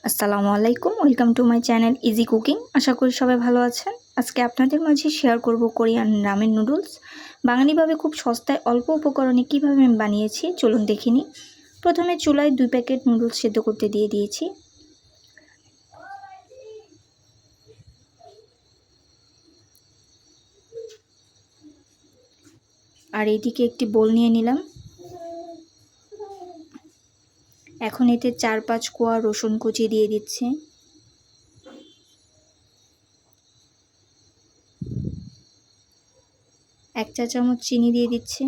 আসসালামু আলাইকুম, welcome to my channel easy cooking. আশা করি সবাই ভালো আছেন। আজকে আপনাদের মাঝে শেয়ার করব কোরিয়ান রামেন নুডলস। বাঙালিভাবে খুব সস্তায় অল্প উপকরণে কীভাবে আমি বানিয়েছি চলুন দেখে নিই। প্রথমে চুলায় 2 প্যাকেট নুডলস সেদ্ধ করতে দিয়ে দিয়েছি। আর এইদিকে একটি বোল নিয়ে নিলাম। এখন এতে 4-5 কোয়া রসুন কুচি দিয়ে দিচ্ছি। এক চা চামচ চিনি দিয়ে দিচ্ছি।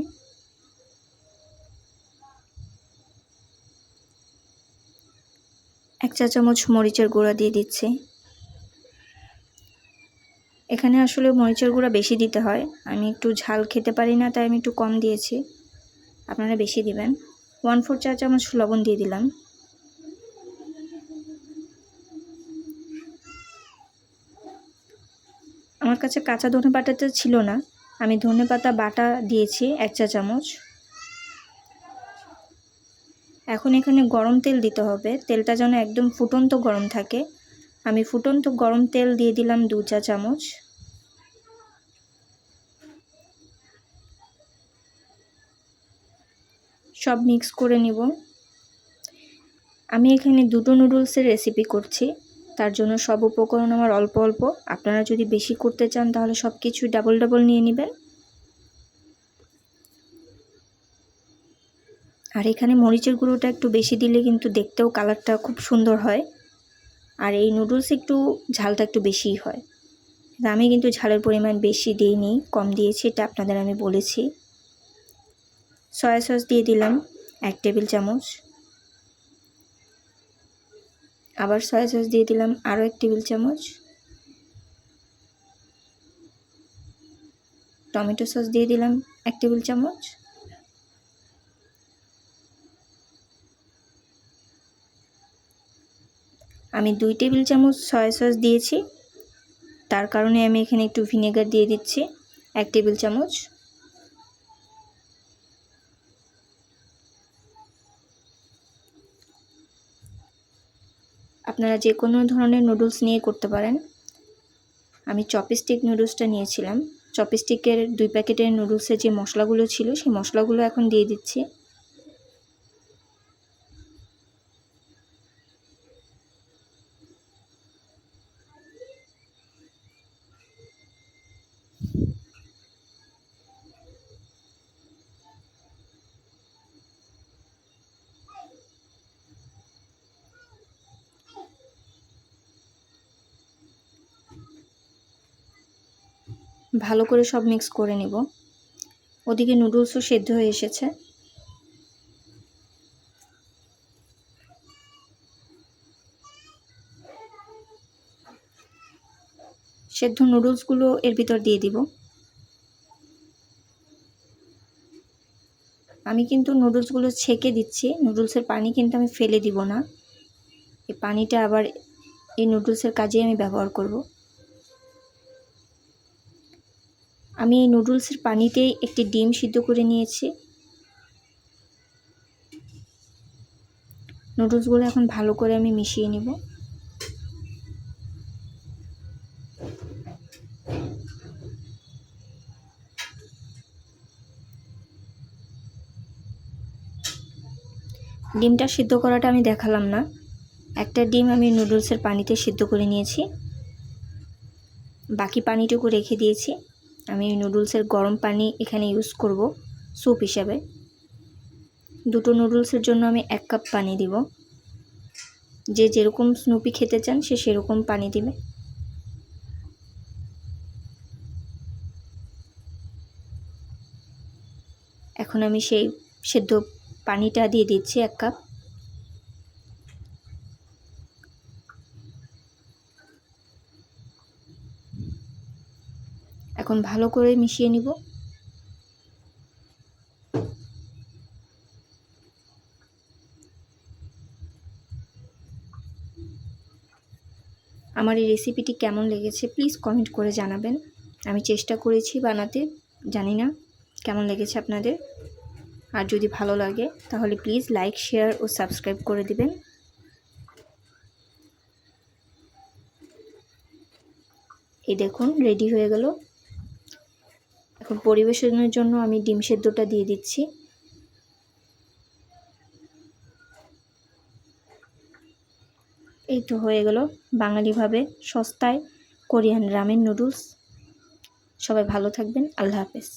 এক চা চামচ মরিচের গুঁড়া দিয়ে দিচ্ছি। এখানে আসলে মরিচের গুঁড়া বেশি দিতে হয়, আমি একটু ঝাল খেতে পারি না, তাই আমি একটু কম দিয়েছি, আপনারা বেশি দিবেন। 1/4 চা চামচ লবণ দিয়ে দিলাম। আমার কাছে কাঁচা ধনেপাতাটা ছিল না, আমি ধনেপাতা বাটা দিয়েছি 1 চা চামচ। এখন এখানে গরম তেল দিতে হবে, তেলটা যেন একদম ফুটন্ত গরম থাকে। আমি ফুটন্ত গরম তেল দিয়ে দিলাম 2 চা চামচ। সব মিক্স করে নিব। আমি এখানে 2টো নুডলসের রেসিপি করছি, তার জন্য সব উপকরণ আমার অল্প অল্প। আপনারা যদি বেশি করতে চান তাহলে সব কিছু ডাবল ডাবল নিয়ে নেবেন। আর এখানে মরিচের গুঁড়োটা একটু বেশি দিলে কিন্তু দেখতেও কালারটা খুব সুন্দর হয়। আর এই নুডলস একটু ঝালটা একটু বেশিই হয়। আমি কিন্তু ঝালের পরিমাণ বেশি দিইনি, কম দিয়েছি, এটা আপনাদের আমি বলেছি। সয়া সস দিয়ে দিলাম 1 টেবিল চামচ। আবার সয়া সস দিয়ে দিলাম আরও 1 টেবিল চামচ। টমেটো সস দিয়ে দিলাম 1 টেবিল চামচ। আমি 2 টেবিল চামচ সয়া সস দিয়েছি, তার কারণে আমি এখানে একটু ভিনেগার দিয়ে দিচ্ছি 1 টেবিল চামচ। আপনারা যে কোনো ধরনের নুডলস নিয়ে করতে পারেন। আমি চপস্টিক নুডলসটা নিয়েছিলাম। চপস্টিকের 2 প্যাকেটের নুডলসের যে মশলাগুলো ছিল সেই মশলাগুলো এখন দিয়ে দিচ্ছি। ভালো করে সব মিক্স করে নেব। ওদিকে নুডলসও সেদ্ধ হয়ে এসেছে। সেদ্ধ নুডলসগুলো এর ভিতর দিয়ে দিব। আমি কিন্তু নুডলসগুলো ছেঁকে দিচ্ছি, নুডলসের পানি কিন্তু আমি ফেলে দিব না। এই পানিটা আবার এই নুডলসের কাজে আমি ব্যবহার করব। আমি এই নুডলসের পানিতেই একটি ডিম সিদ্ধ করে নিয়েছি। নুডলসগুলো এখন ভালো করে আমি মিশিয়ে নিব। ডিমটা সিদ্ধ করাটা আমি দেখালাম না। একটা ডিম আমি নুডলসের পানিতে সিদ্ধ করে নিয়েছি, বাকি পানিটুকু রেখে দিয়েছি। আমি নুডলসের গরম পানি এখানে ইউজ করব স্যুপ হিসাবে। 2টো নুডলসের জন্য আমি 1 কাপ পানি দিব। যে যেরকম স্নুপি খেতে চান সে সেরকম পানি দিবে। এখন আমি সেই সেদ্ধ পানিটা দিয়ে দিচ্ছি 1 কাপ। এখন ভালো করে মিশিয়ে নিব। আমার এই রেসিপিটি কেমন লেগেছে প্লিজ কমেন্ট করে জানাবেন। আমি চেষ্টা করেছি বানাতে, জানি না কেমন লেগেছে আপনাদের। আর যদি ভালো লাগে তাহলে প্লিজ লাইক, শেয়ার ও সাবস্ক্রাইব করে দিবেন। এই দেখুন রেডি হয়ে গেল। এখন পরিবেশনের জন্য আমি ডিম সেদ্ধটা দিয়ে দিচ্ছি। এই তো হয়ে গেল বাঙালিভাবে সস্তায় কোরিয়ান রামেন নুডলস। সবাই ভালো থাকবেন। আল্লাহ হাফেজ।